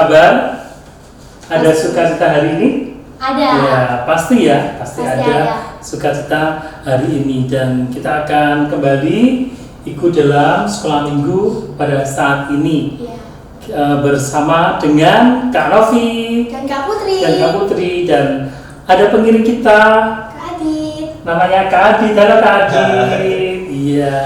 kabar? Ada sukacita hari ini? Ada. Ya, pasti ada sukacita hari ini, dan kita akan kembali ikut dalam sekolah minggu pada saat ini. Bersama dengan Kak Novi dan Kak Putri. Dan ada pengiring kita, Kak Adit. namanya Kak Adit. Halo Kak Adit. Iya.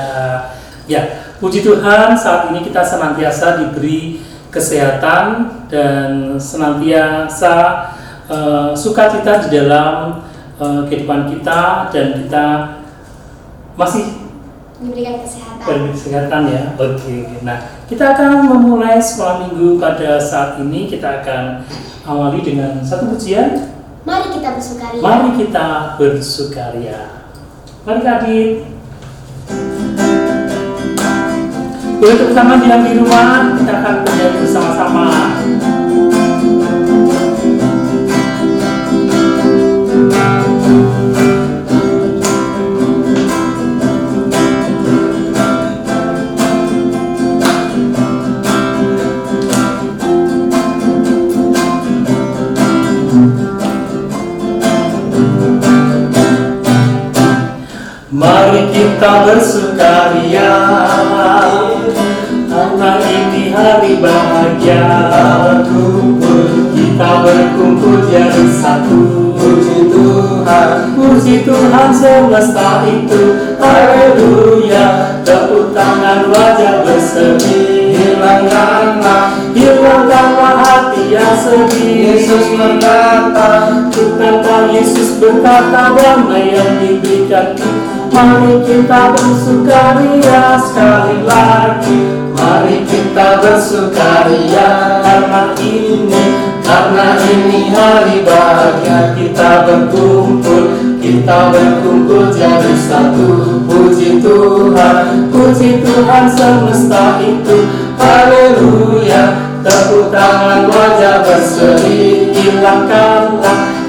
Ya, puji Tuhan saat ini kita senantiasa diberi kesehatan dan senantiasa sukacita di dalam kehidupan kita, dan kita masih diberikan kesehatan ya. Oke. Nah, kita akan memulai sekolah minggu pada saat ini. Kita akan awali dengan satu pujian. Mari kita bersukaria. Mari kita bersukaria. Mari Kak Adit. Boleh tepuk tangan yang di rumah. Kita akan bernyanyi bersama-sama. Mari kita bersukaria, karena ini hari bahagia. Kita berkumpul jadi satu. Puji Tuhan semesta itu. Haleluya. Tepuk tangan, wajah berseri. Hilangkanlah hati yang sedih. Yesus berkata, Yesus berkata, damai yang diberikan. Mari kita bersukaria sekali lagi. mari kita bersukaria karena ini hari bahagia. Kita berkumpul jadi satu. Puji Tuhan semesta itu. Haleluya. Tepuk tangan, wajah berseri.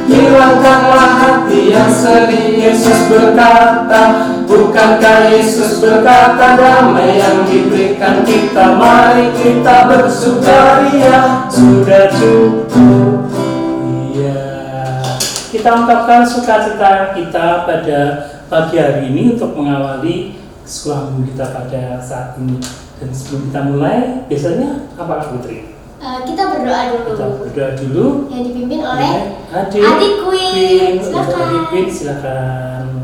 Hilangkanlah hati yang sedih. Yesus berkata, bukankah Yesus berkata, damai yang diberikan kita. Mari kita bersukaria, sudah cukup. Iya. Kita ungkapkan sukacita kita pada pagi hari ini untuk mengawali sekolah minggu kita pada saat ini. Dan sebelum kita mulai, biasanya apa Kak Putri? Kita berdoa dulu. Yang dipimpin oleh Adik Queen. Silakan.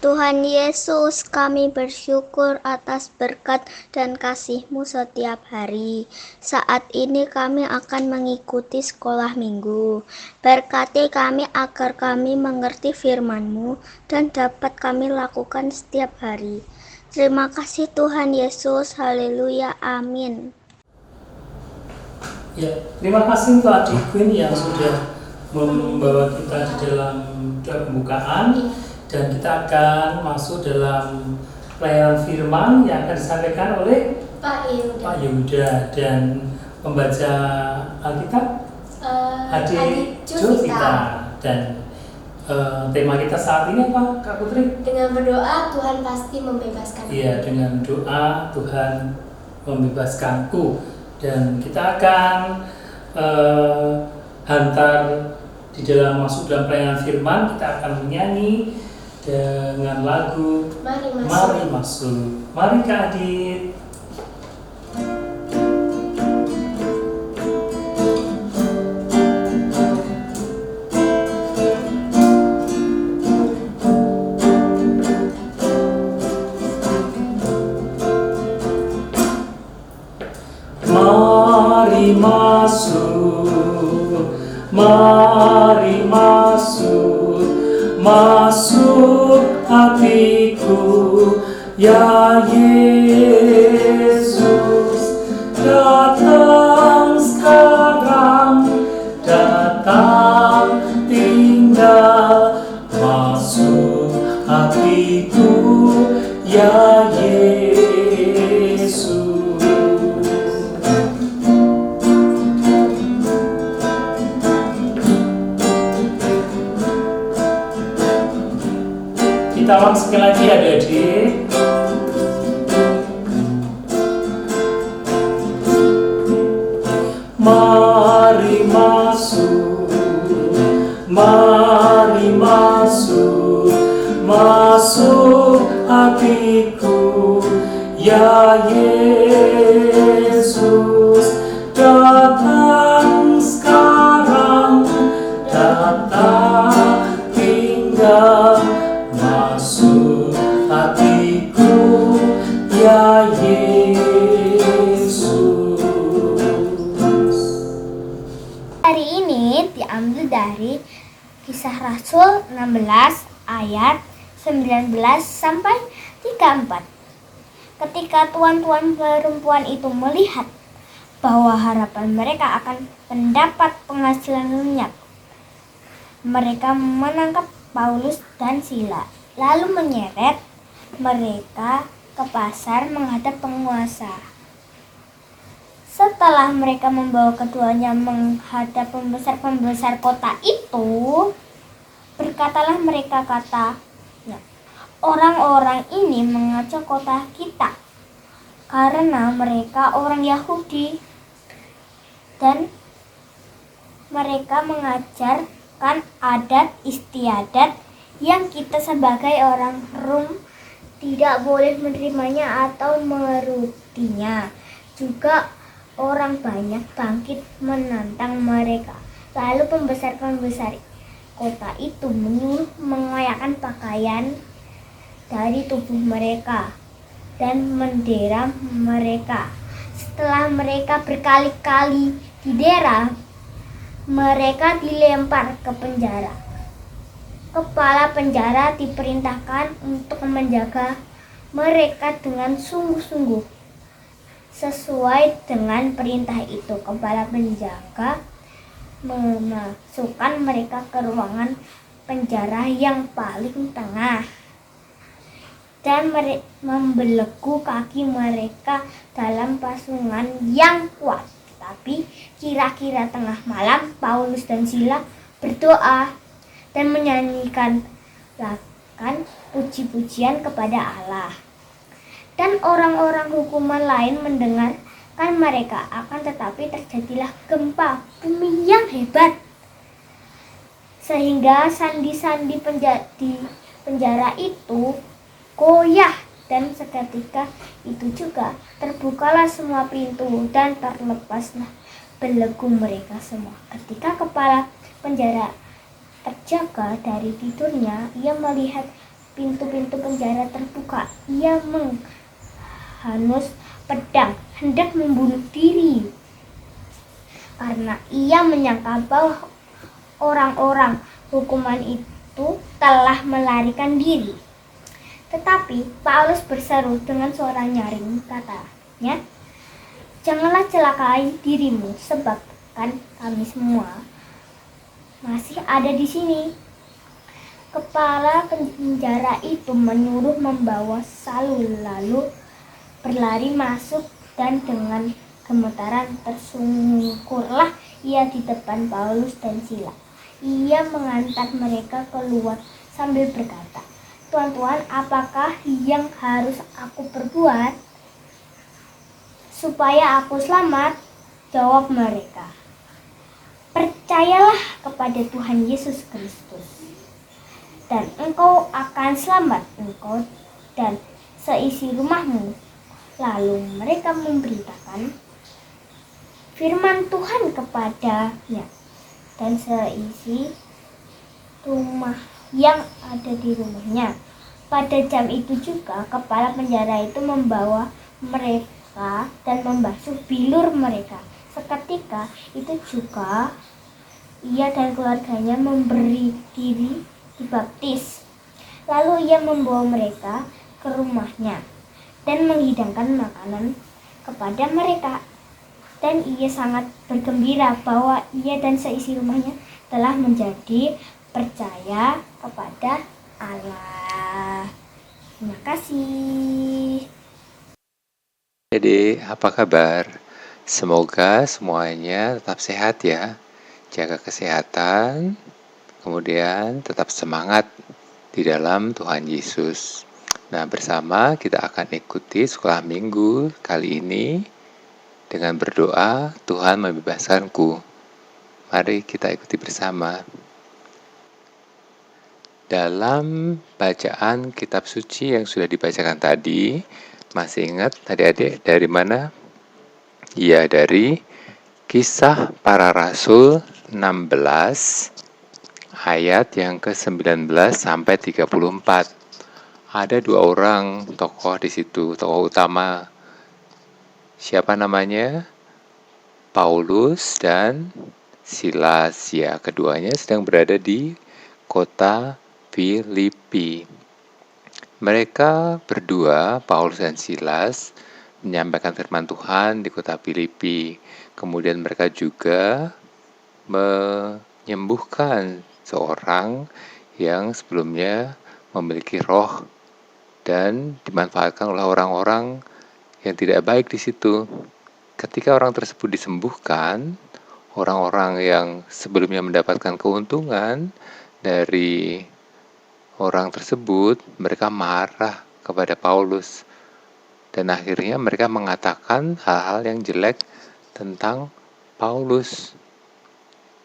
Tuhan Yesus, kami bersyukur atas berkat dan kasih-Mu setiap hari. Saat ini kami akan mengikuti sekolah minggu. Berkati kami agar kami mengerti firman-Mu dan dapat kami lakukan setiap hari. Terima kasih Tuhan Yesus. Haleluya. Amin. Ya, terima kasih untuk Adik Queen yang sudah membawa kita di dalam doa pembukaan, dan kita akan masuk dalam pelayanan firman yang akan disampaikan oleh Pak Yehuda, dan pembaca Alkitab Adik Jovita. Dan tema kita saat ini apa Kak Putri? Dengan berdoa Tuhan pasti membebaskan. Iya, dengan doa Tuhan membebaskanku. Dan kita akan hantar di dalam masuk dalam pelayanan firman. Kita akan menyanyi dengan lagu Mari Masuk. Mari Kak Adit. Mari masuk hatiku, ya Yesus. Datang sekarang, datang tinggal, masuk hatiku, ya Yesus. Kita ulang sekali lagi ya Adik. Mari masuk, masuk hatiku, ya Yesus. Datang sekarang, datang tinggal, masuk hatiku, ya Yesus. Hari ini diambil dari Kisah Rasul 16 ayat 19 sampai 34. Ketika tuan-tuan perempuan itu melihat bahwa harapan mereka akan mendapat penghasilan lenyap, mereka menangkap Paulus dan Sila, lalu menyeret mereka ke pasar menghadap penguasa. Setelah mereka membawa keduanya menghadap pembesar-pembesar kota itu, berkatalah mereka katanya, orang-orang ini mengacau kota kita karena mereka orang Yahudi dan mereka mengajarkan adat istiadat yang kita sebagai orang Rom tidak boleh menerimanya atau mengerutinya. Juga orang banyak bangkit menantang mereka. Lalu pembesar-pembesar kota itu menyuruh mengoyakkan pakaian dari tubuh mereka dan mendera mereka. Setelah mereka berkali-kali didera, mereka dilempar ke penjara. Kepala penjara diperintahkan untuk menjaga mereka dengan sungguh-sungguh. Sesuai dengan perintah itu, kepala penjaga memasukkan mereka ke ruangan penjara yang paling tengah dan membelenggu kaki mereka dalam pasungan yang kuat. Tapi kira-kira tengah malam, Paulus dan Sila berdoa dan menyanyikan puji-pujian kepada Allah. Dan orang-orang hukuman lain mendengarkan mereka, akan tetapi terjadilah gempa bumi yang hebat, sehingga sandi-sandi di penjara itu goyah, dan seketika itu juga terbukalah semua pintu dan terlepaslah belenggu mereka semua. Ketika kepala penjara terjaga dari tidurnya, ia melihat pintu-pintu penjara terbuka. Ia menghanus pedang hendak membunuh diri karena ia menyangka bahwa orang-orang hukuman itu telah melarikan diri. Tetapi Paulus berseru dengan suara nyaring, katanya, janganlah celakai dirimu, sebab kan kami semua masih ada di sini. Kepala penjara itu menyuruh membawa Saul, lalu berlari masuk dan dengan gemetaran tersungkurlah ia di depan Paulus dan Sila. Ia mengantar mereka keluar sambil berkata, Tuan-tuan, apakah yang harus aku perbuat supaya aku selamat? Jawab mereka, percayalah kepada Tuhan Yesus Kristus, dan engkau akan selamat, engkau dan seisi rumahmu. Lalu mereka memberitakan firman Tuhan kepadanya, dan seisi rumah yang ada di rumahnya. Pada jam itu juga kepala penjara itu membawa mereka dan membasuh bilur mereka. Seketika itu juga ia dan keluarganya memberi diri dibaptis. Lalu ia membawa mereka ke rumahnya dan menghidangkan makanan kepada mereka. Dan ia sangat bergembira bahwa ia dan seisi rumahnya telah menjadi percaya kepada Allah. Terima kasih. Jadi, apa kabar? Semoga semuanya tetap sehat ya. Jaga kesehatan, kemudian tetap semangat di dalam Tuhan Yesus. Nah, bersama kita akan ikuti sekolah minggu kali ini dengan berdoa, Tuhan membebaskanku. Mari kita ikuti bersama. Dalam bacaan kitab suci yang sudah dibacakan tadi, masih ingat adik-adik dari mana? Ya, dari Kisah Para Rasul 16 ayat yang ke-19 sampai 34. Ada dua orang tokoh di situ, tokoh utama. Siapa namanya? Paulus dan Silas. Ya, keduanya sedang berada di kota Filipi. Mereka berdua, Paulus dan Silas, menyampaikan firman Tuhan di kota Filipi. Kemudian mereka juga menyembuhkan seorang yang sebelumnya memiliki roh dan dimanfaatkan oleh orang-orang yang tidak baik di situ. Ketika orang tersebut disembuhkan, orang-orang yang sebelumnya mendapatkan keuntungan dari orang tersebut, mereka marah kepada Paulus. Dan akhirnya mereka mengatakan hal-hal yang jelek tentang Paulus.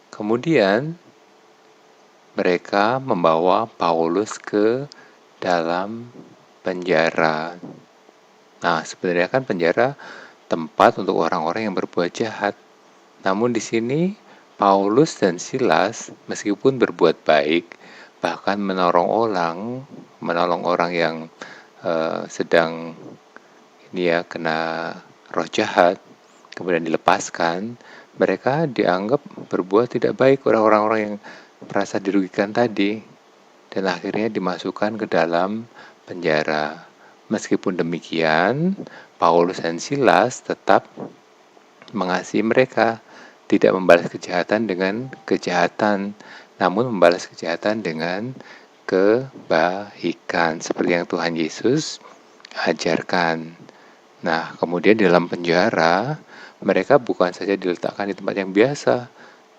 Kemudian mereka membawa Paulus ke dalam penjara. Nah, sebenarnya kan penjara tempat untuk orang-orang yang berbuat jahat. Namun di sini Paulus dan Silas meskipun berbuat baik, bahkan menolong orang yang sedang kena roh jahat, kemudian dilepaskan, mereka dianggap berbuat tidak baik oleh orang-orang yang merasa dirugikan tadi, dan akhirnya dimasukkan ke dalam penjara. Meskipun demikian, Paulus dan Silas tetap mengasihi mereka, tidak membalas kejahatan dengan kejahatan, namun membalas kejahatan dengan kebaikan, seperti yang Tuhan Yesus ajarkan. Nah, kemudian di dalam penjara, mereka bukan saja diletakkan di tempat yang biasa,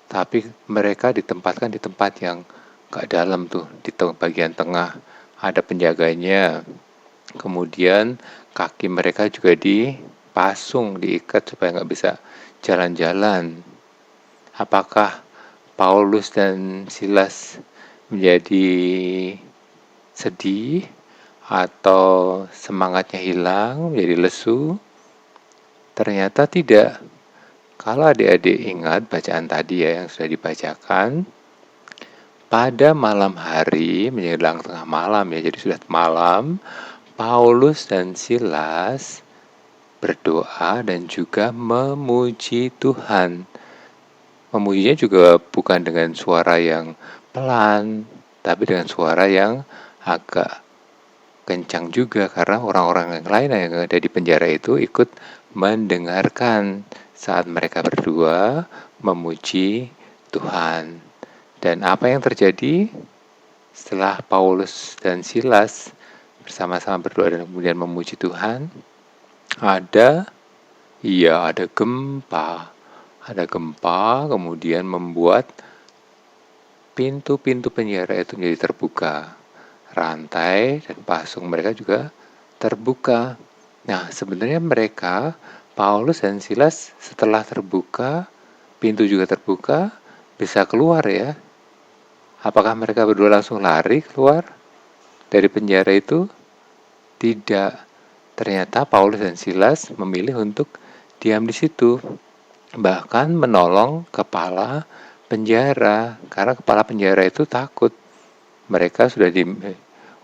tapi mereka ditempatkan di tempat yang gak dalam tuh, di bagian tengah. Ada penjaganya. Kemudian kaki mereka juga dipasung, diikat supaya gak bisa jalan-jalan. Apakah Paulus dan Silas menjadi sedih atau semangatnya hilang, menjadi lesu? Ternyata tidak. Kalau adik-adik ingat bacaan tadi yang sudah dibacakan, pada malam hari menjelang tengah malam jadi sudah malam, Paulus dan Silas berdoa dan juga memuji Tuhan. Memujinya juga bukan dengan suara yang pelan, tapi dengan suara yang agak kencang juga, karena orang-orang yang lain yang ada di penjara itu ikut mendengarkan saat mereka berdua memuji Tuhan. Dan apa yang terjadi setelah Paulus dan Silas bersama-sama berdoa dan kemudian memuji Tuhan? Ada gempa. Ada gempa, kemudian membuat pintu-pintu penjara itu menjadi terbuka. Rantai dan pasung mereka juga terbuka. Nah, sebenarnya mereka, Paulus dan Silas, setelah terbuka, pintu juga terbuka, bisa keluar ya. Apakah mereka berdua langsung lari keluar dari penjara itu? Tidak. Ternyata Paulus dan Silas memilih untuk diam di situ. Bahkan menolong kepala penjara, karena kepala penjara itu takut. Mereka sudah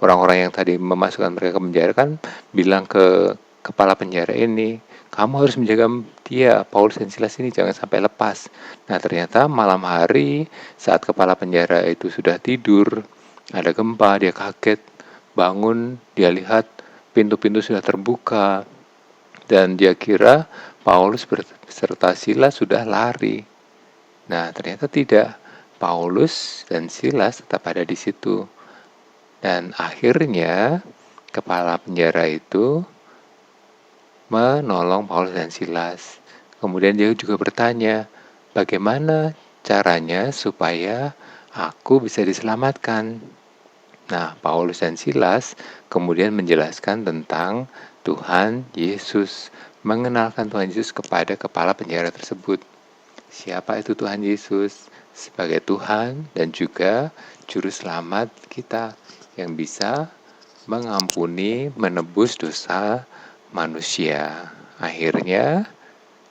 orang-orang yang tadi memasukkan mereka ke penjara kan bilang ke kepala penjara ini, kamu harus menjaga dia, Paulus dan Silas ini jangan sampai lepas. Nah, ternyata malam hari saat kepala penjara itu sudah tidur, ada gempa, dia kaget, bangun, dia lihat pintu-pintu sudah terbuka, dan dia kira Paulus beserta Silas sudah lari. Nah, ternyata tidak. Paulus dan Silas tetap ada di situ. Dan akhirnya kepala penjara itu menolong Paulus dan Silas. Kemudian dia juga bertanya, bagaimana caranya supaya aku bisa diselamatkan? Nah, Paulus dan Silas kemudian menjelaskan tentang Tuhan Yesus, mengenalkan Tuhan Yesus kepada kepala penjara tersebut. Siapa itu Tuhan Yesus? sebagai Tuhan dan juga juru selamat kita yang bisa mengampuni, menebus dosa manusia. Akhirnya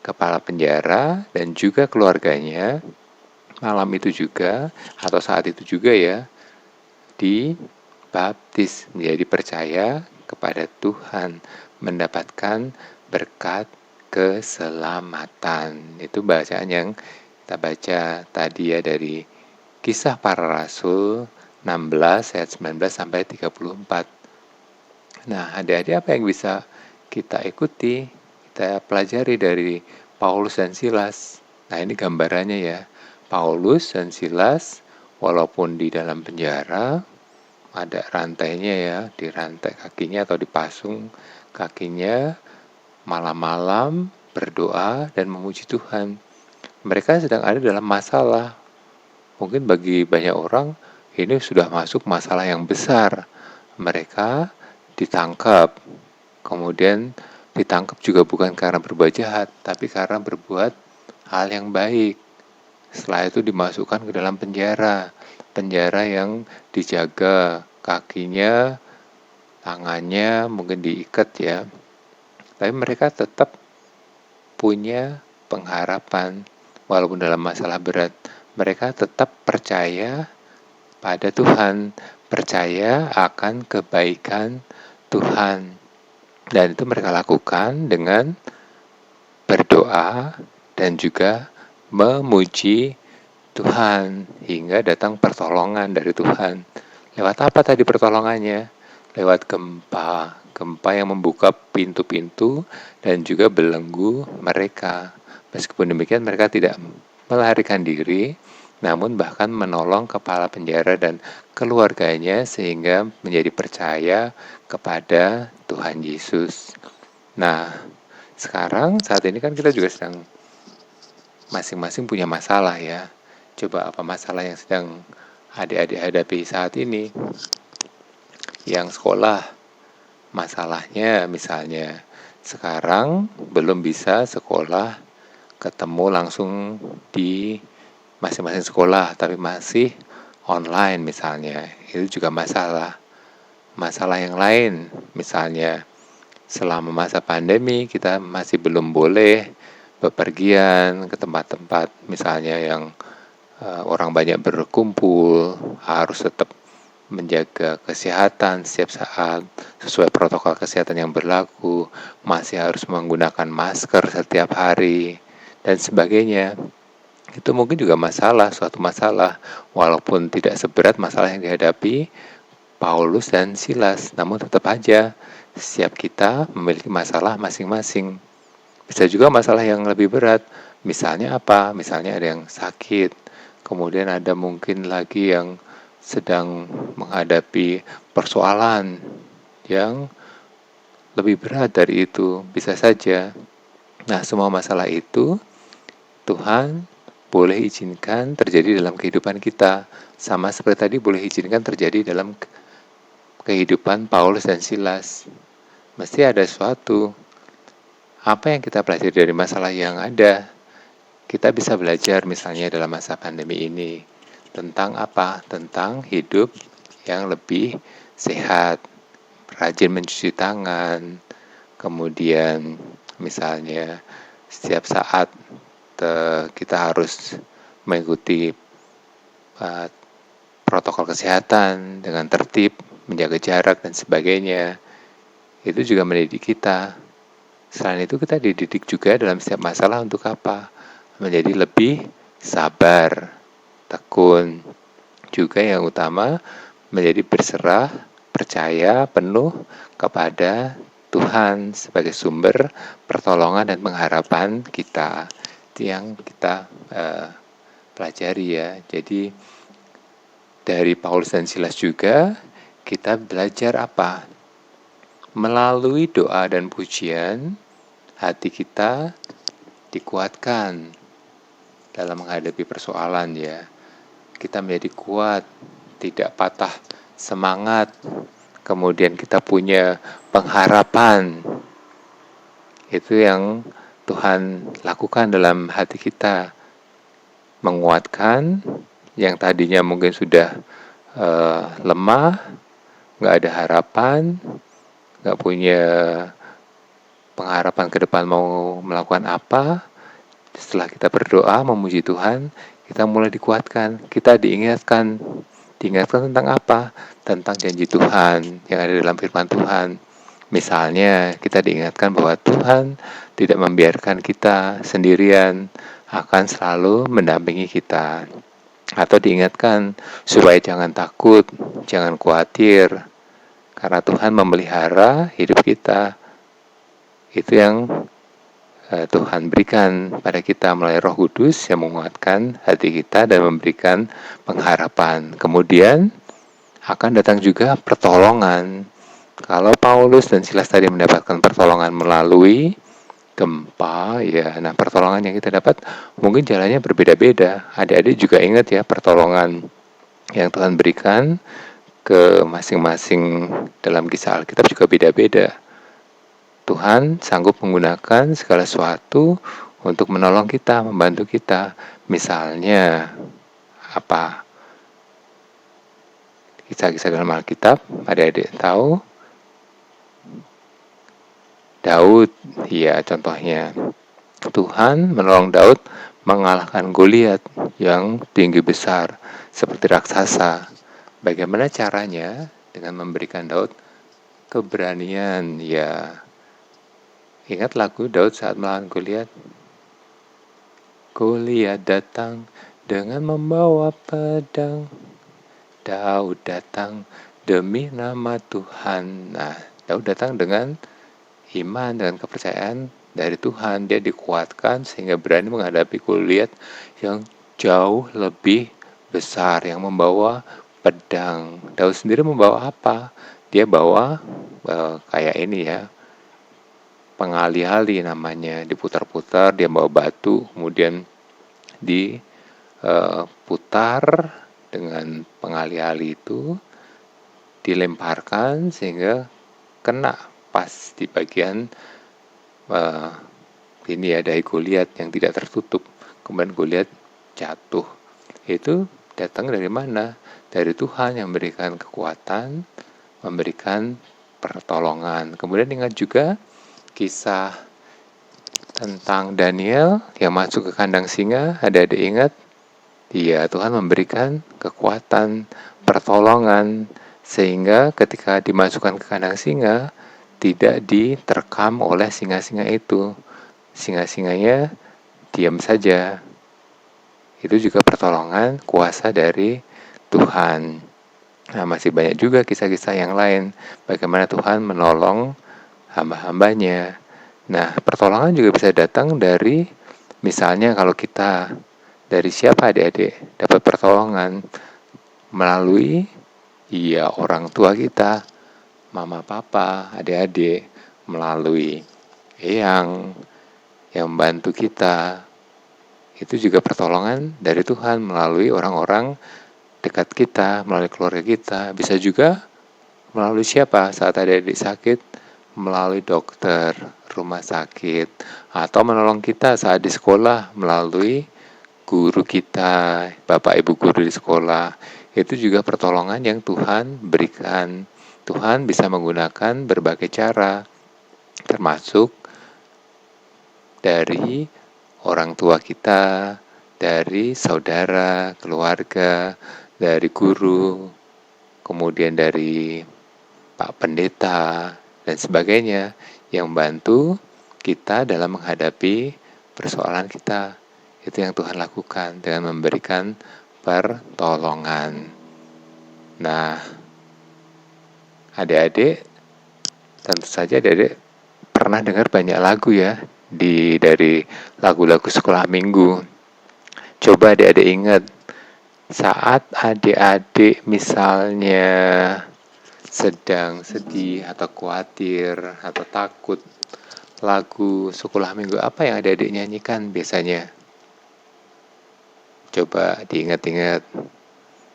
kepala penjara dan juga keluarganya malam itu juga atau saat itu juga ya dibaptis menjadi percaya kepada Tuhan, mendapatkan berkat keselamatan. Itu bacaan yang kita baca tadi ya dari Kisah Para Rasul 16 ayat 19 sampai 34. Nah, adik-adik apa yang bisa kita ikuti, kita pelajari dari Paulus dan Silas? Nah, ini gambarannya ya. Paulus dan Silas walaupun di dalam penjara, ada rantainya ya, dirantai kakinya atau dipasung kakinya, malam-malam berdoa dan memuji Tuhan. Mereka sedang ada dalam masalah. Mungkin bagi banyak orang ini sudah masuk masalah yang besar. Mereka ditangkap. Kemudian ditangkap juga bukan karena berbuat jahat, tapi karena berbuat hal yang baik. Setelah itu dimasukkan ke dalam penjara. Penjara yang dijaga kakinya, tangannya mungkin diikat ya. Tapi mereka tetap punya pengharapan walaupun dalam masalah berat. Mereka tetap percaya pada Tuhan, percaya akan kebaikan Tuhan. Dan itu mereka lakukan dengan berdoa dan juga memuji Tuhan hingga datang pertolongan dari Tuhan. Lewat apa tadi pertolongannya? Lewat gempa. Gempa yang membuka pintu-pintu dan juga belenggu mereka. Meskipun demikian mereka tidak melarikan diri, namun bahkan menolong kepala penjara dan keluarganya sehingga menjadi percaya kepada Tuhan Yesus. Nah, sekarang saat ini kan kita juga sedang masing-masing punya masalah ya. Coba apa masalah yang sedang adik-adik hadapi saat ini? Yang sekolah, masalahnya misalnya sekarang belum bisa sekolah ketemu langsung di masing-masing sekolah, tapi masih online misalnya. Itu juga masalah. Masalah yang lain, misalnya selama masa pandemi kita masih belum boleh bepergian ke tempat-tempat misalnya yang orang banyak berkumpul, harus tetap menjaga kesehatan setiap saat sesuai protokol kesehatan yang berlaku, masih harus menggunakan masker setiap hari dan sebagainya. Itu mungkin juga suatu masalah, walaupun tidak seberat masalah yang dihadapi Paulus dan Silas, namun tetap aja setiap kita memiliki masalah masing-masing. Bisa juga masalah yang lebih berat, misalnya apa? Misalnya ada yang sakit, kemudian ada mungkin lagi yang sedang menghadapi persoalan yang lebih berat dari itu, bisa saja. Nah, semua masalah itu Tuhan boleh izinkan terjadi dalam kehidupan kita. Sama seperti tadi boleh izinkan terjadi dalam kehidupan Paulus dan Silas. Mesti ada sesuatu. Apa yang kita pelajari dari masalah yang ada? Kita bisa belajar misalnya dalam masa pandemi ini. Tentang apa? Tentang hidup yang lebih sehat. Rajin mencuci tangan. Kemudian misalnya setiap saat kita harus mengikuti protokol kesehatan dengan tertib, menjaga jarak dan sebagainya. Itu juga mendidik kita. Selain itu kita dididik juga dalam setiap masalah untuk apa? Menjadi lebih sabar, tekun. Juga yang utama menjadi berserah, percaya penuh kepada Tuhan sebagai sumber pertolongan dan pengharapan kita. Itu yang kita pelajari ya. Jadi dari Paulus dan Silas juga kita belajar apa? Melalui doa dan pujian, hati kita dikuatkan dalam menghadapi persoalan ya. Kita menjadi kuat, tidak patah semangat. Kemudian kita punya pengharapan. Itu yang Tuhan lakukan dalam hati kita. menguatkan yang tadinya mungkin sudah lemah, nggak ada harapan, nggak punya pengharapan ke depan mau melakukan apa. Setelah kita berdoa memuji Tuhan, kita mulai dikuatkan, kita diingatkan tentang apa? Tentang janji Tuhan yang ada dalam firman Tuhan. Misalnya kita diingatkan bahwa Tuhan tidak membiarkan kita sendirian, akan selalu mendampingi kita. Atau diingatkan supaya jangan takut, jangan khawatir, karena Tuhan memelihara hidup kita. Itu yang Tuhan berikan pada kita melalui Roh Kudus yang menguatkan hati kita dan memberikan pengharapan. Kemudian akan datang juga pertolongan. Kalau Paulus dan Silas tadi mendapatkan pertolongan melalui gempa, ya, nah pertolongan yang kita dapat mungkin jalannya berbeda-beda. Adik-adik juga ingat ya, pertolongan yang Tuhan berikan ke masing-masing dalam kisah Alkitab juga beda-beda. Tuhan sanggup menggunakan segala sesuatu untuk menolong kita, membantu kita. Misalnya apa? Kisah-kisah dalam Alkitab, adik-adik tahu? Daud, ya contohnya. Tuhan menolong Daud mengalahkan Goliat yang tinggi besar seperti raksasa. Bagaimana caranya? Dengan memberikan Daud keberanian, ya. Ingat lagu Daud saat melawan Goliat? Goliat datang dengan membawa pedang. Daud datang demi nama Tuhan. Nah, Daud datang dengan iman dan kepercayaan dari Tuhan. Dia dikuatkan sehingga berani menghadapi Goliat yang jauh lebih besar, yang membawa pedang. Daud sendiri membawa apa? Dia bawa kayak ini ya, pengali-ali namanya, diputar-putar, dia bawa batu, kemudian diputar dengan pengali-ali itu, dilemparkan sehingga kena pas di bagian ini ya, dahi Goliat yang tidak tertutup. Kemudian Goliat jatuh. Itu datang dari mana? Dari Tuhan yang memberikan kekuatan, memberikan pertolongan. Kemudian ingat juga kisah tentang Daniel yang masuk ke kandang singa. Ada ingat? Iya, Tuhan memberikan kekuatan, pertolongan, sehingga ketika dimasukkan ke kandang singa, tidak diterkam oleh singa-singa itu. Singa-singanya diam saja. Itu juga pertolongan, kuasa dari Tuhan. Nah, masih banyak juga kisah-kisah yang lain, bagaimana Tuhan menolong hamba-hambanya. Nah, pertolongan juga bisa datang dari, misalnya kalau kita, dari siapa adik-adik dapat pertolongan? Melalui orang tua kita, mama papa, adik-adik, melalui yang membantu kita. Itu juga pertolongan dari Tuhan melalui orang-orang dekat kita, melalui keluarga kita. Bisa juga melalui siapa saat adik-adik sakit? Melalui dokter, rumah sakit, atau menolong kita saat di sekolah melalui guru kita, bapak ibu guru di sekolah. Itu juga pertolongan yang Tuhan berikan. Tuhan bisa menggunakan berbagai cara, termasuk dari orang tua kita, dari saudara, keluarga, dari guru, kemudian dari Pak Pendeta, dan sebagainya, yang membantu kita dalam menghadapi persoalan kita. Itu yang Tuhan lakukan dengan memberikan pertolongan. Nah, adik-adik, tentu saja adik-adik pernah dengar banyak lagu ya, dari lagu-lagu sekolah minggu. Coba adik-adik ingat, saat adik-adik misalnya sedang sedih atau khawatir atau takut, lagu sekolah minggu apa yang adik-adik nyanyikan biasanya? Coba diingat-ingat,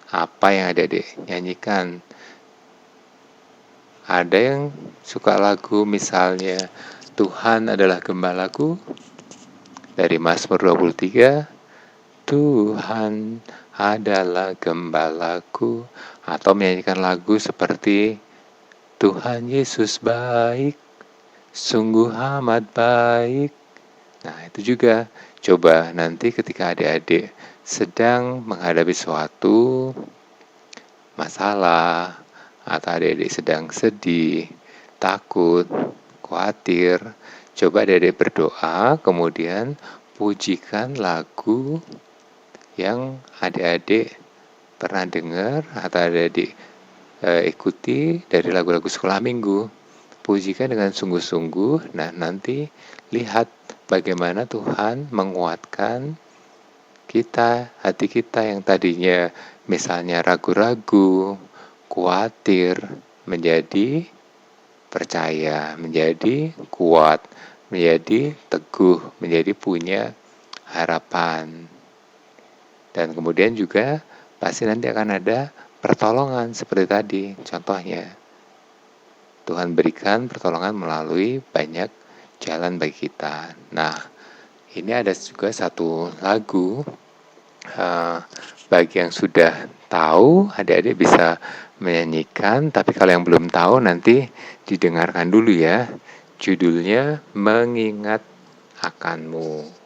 apa yang adik-adik nyanyikan? Ada yang suka lagu misalnya Tuhan adalah gembalaku dari Mazmur 23, Tuhan adalah gembalaku, atau menyanyikan lagu seperti Tuhan Yesus baik, sungguh amat baik. Nah, itu juga coba nanti ketika adik-adik sedang menghadapi suatu masalah, atau adik-adik sedang sedih, takut, khawatir, coba adik-adik berdoa, kemudian pujikan lagu yang adik-adik pernah dengar atau adik-adik ikuti dari lagu-lagu sekolah minggu. Pujikan dengan sungguh-sungguh. Nah, nanti lihat bagaimana Tuhan menguatkan kita, hati kita yang tadinya misalnya ragu-ragu, khawatir, menjadi percaya, menjadi kuat, menjadi teguh, menjadi punya harapan. Dan kemudian juga pasti nanti akan ada pertolongan seperti tadi. Contohnya, Tuhan berikan pertolongan melalui banyak jalan bagi kita. Nah, ini ada juga satu lagu, bagi yang sudah tahu, adik-adik bisa menyanyikan, tapi kalau yang belum tahu nanti didengarkan dulu ya. Judulnya Mengingat Akanmu.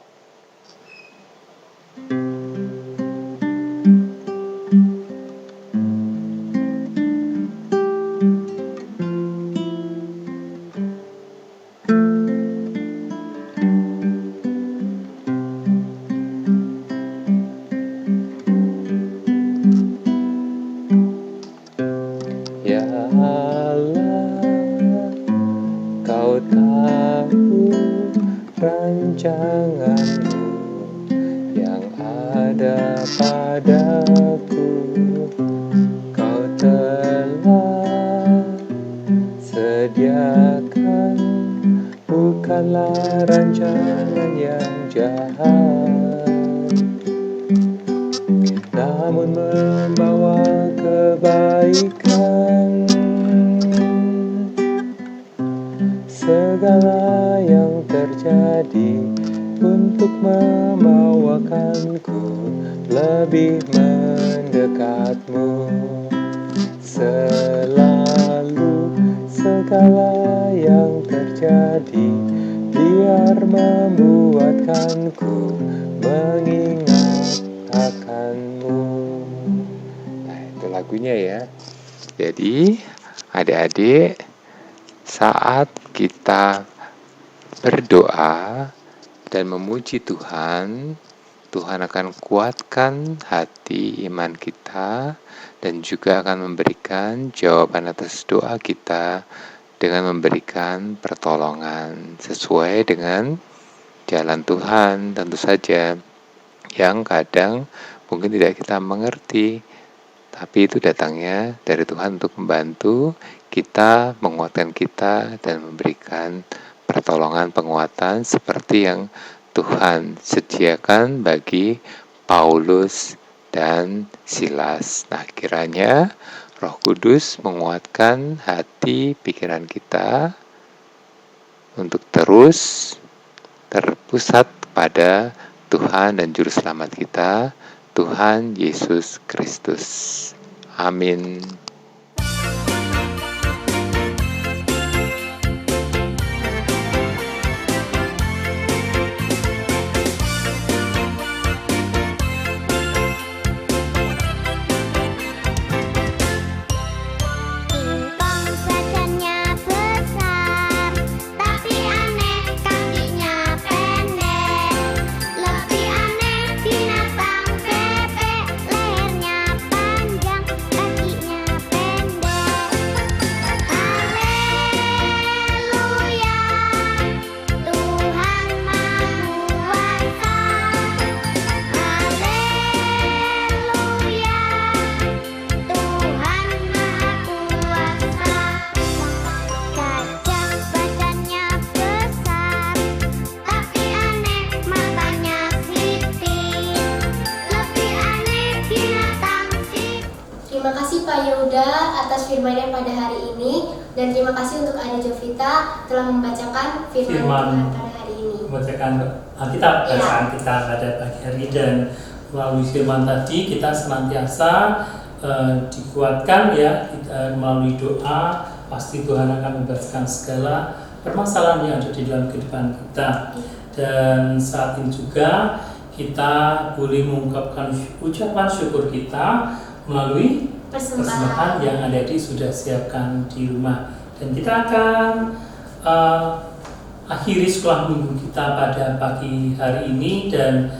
Ya Allah, Kau tahu rancangan-Mu yang ada padaku. Kau telah sediakan, bukanlah rancangan yang jahat, namun membawa kebaikan. Segala yang terjadi untuk membawakanku lebih mendekat-Mu. Selalu segala yang terjadi biar membuatkanku mengingat akan-Mu. Nah, itu lagunya ya. Jadi adik-adik, saat kita berdoa dan memuji Tuhan, Tuhan akan kuatkan hati iman kita dan juga akan memberikan jawaban atas doa kita dengan memberikan pertolongan sesuai dengan jalan Tuhan tentu saja, yang kadang mungkin tidak kita mengerti, tapi itu datangnya dari Tuhan untuk membantu kita, menguatkan kita, dan memberikan pertolongan penguatan seperti yang Tuhan sediakan bagi Paulus dan Silas. Nah, kiranya Roh Kudus menguatkan hati pikiran kita untuk terus terpusat pada Tuhan dan Juru Selamat kita, Tuhan Yesus Kristus. Amin. Terima kasih Pak Yehuda atas firman-Nya pada hari ini, dan terima kasih untuk Ada Jovita telah membacakan firman Tuhan pada hari ini. Membacakan Alkitab bacaan kita pada pagi hari, dan melalui firman tadi kita senantiasa dikuatkan ya, melalui doa pasti Tuhan akan membebaskan segala permasalahan yang ada di dalam kehidupan kita. Dan saat ini juga kita boleh mengungkapkan ucapan syukur kita melalui persembahan yang ada sudah siapkan di rumah. Dan kita akan akhiri sekolah minggu kita pada pagi hari ini dan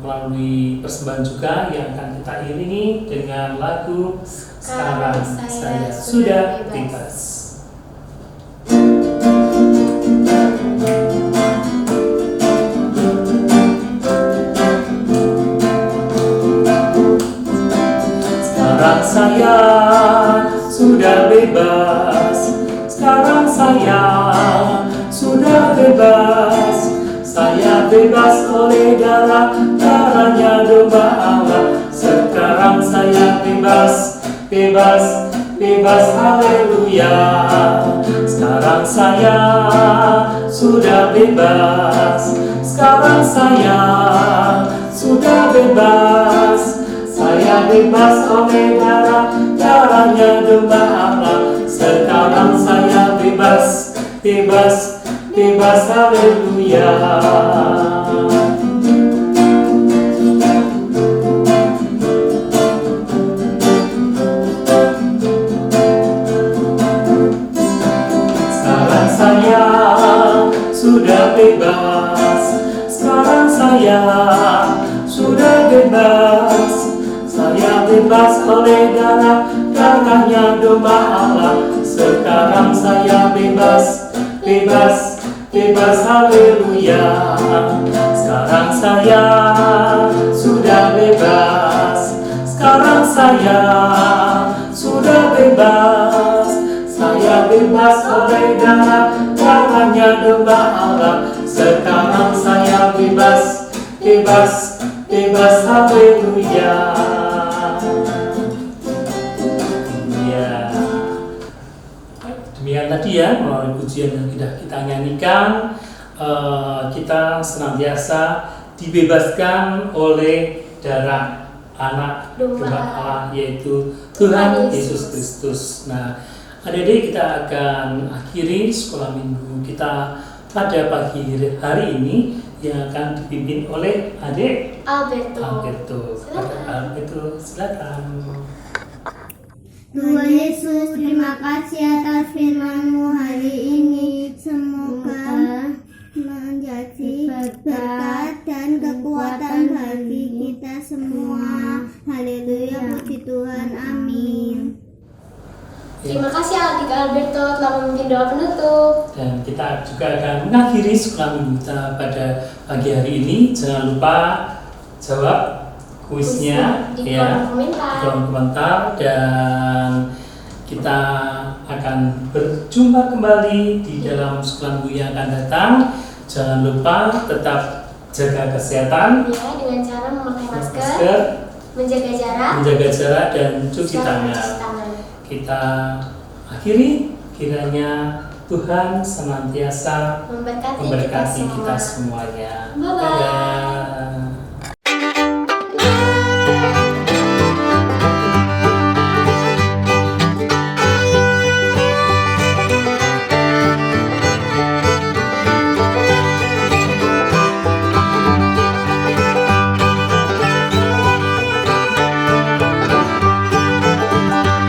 melalui persembahan juga yang akan kita iringi dengan lagu Sekarang Saya Sudah Bebas. Sekarang saya sudah bebas, sekarang saya sudah bebas, saya bebas oleh darahnya domba Allah. Sekarang saya bebas, bebas, bebas, haleluya. Sekarang saya sudah bebas, sekarang saya sudah bebas, saya bebas oleh darahnya domba Allah. Sekarang saya bebas, bebas, bebas, haleluya. Sekarang saya sudah bebas, sekarang saya sudah bebas, saya bebas oleh darahnya domba Allah. Sekarang saya bebas, bebas, bebas, haleluya. Sekarang saya sudah bebas, sekarang saya sudah bebas, saya bebas oleh darahnya domba Allah. Sekarang saya bebas, bebas, bebas, haleluya. Demikian tadi ya, melalui pujian yang sudah kita nyanyikan, kita senantiasa dibebaskan oleh darah anak domba Allah, yaitu Tuhan Yesus Kristus. Nah, adik-adik, kita akan akhiri sekolah minggu kita pada pagi hari ini yang akan dipimpin oleh adik Alberto. Silakan. Tuhan Yesus, terima kasih atas firman-Mu hari ini. Semoga menjadi berkat dan kekuatan bagi kita semua. Haleluya, puji Tuhan, amin. Terima kasih adik Alberto telah memimpin doa penutup. Dan kita juga akan mengakhiri sekolah minggu kita pada pagi hari ini. Jangan lupa jawab kuisnya di ya, kolom komentar, dan kita akan berjumpa kembali di dalam sekolah minggu yang akan datang. Jangan lupa tetap jaga kesehatan ya, dengan cara memakai masker, menjaga jarak dan cuci tangan. Kita akhiri, kiranya Tuhan senantiasa memberkati kita semuanya. Bye-bye.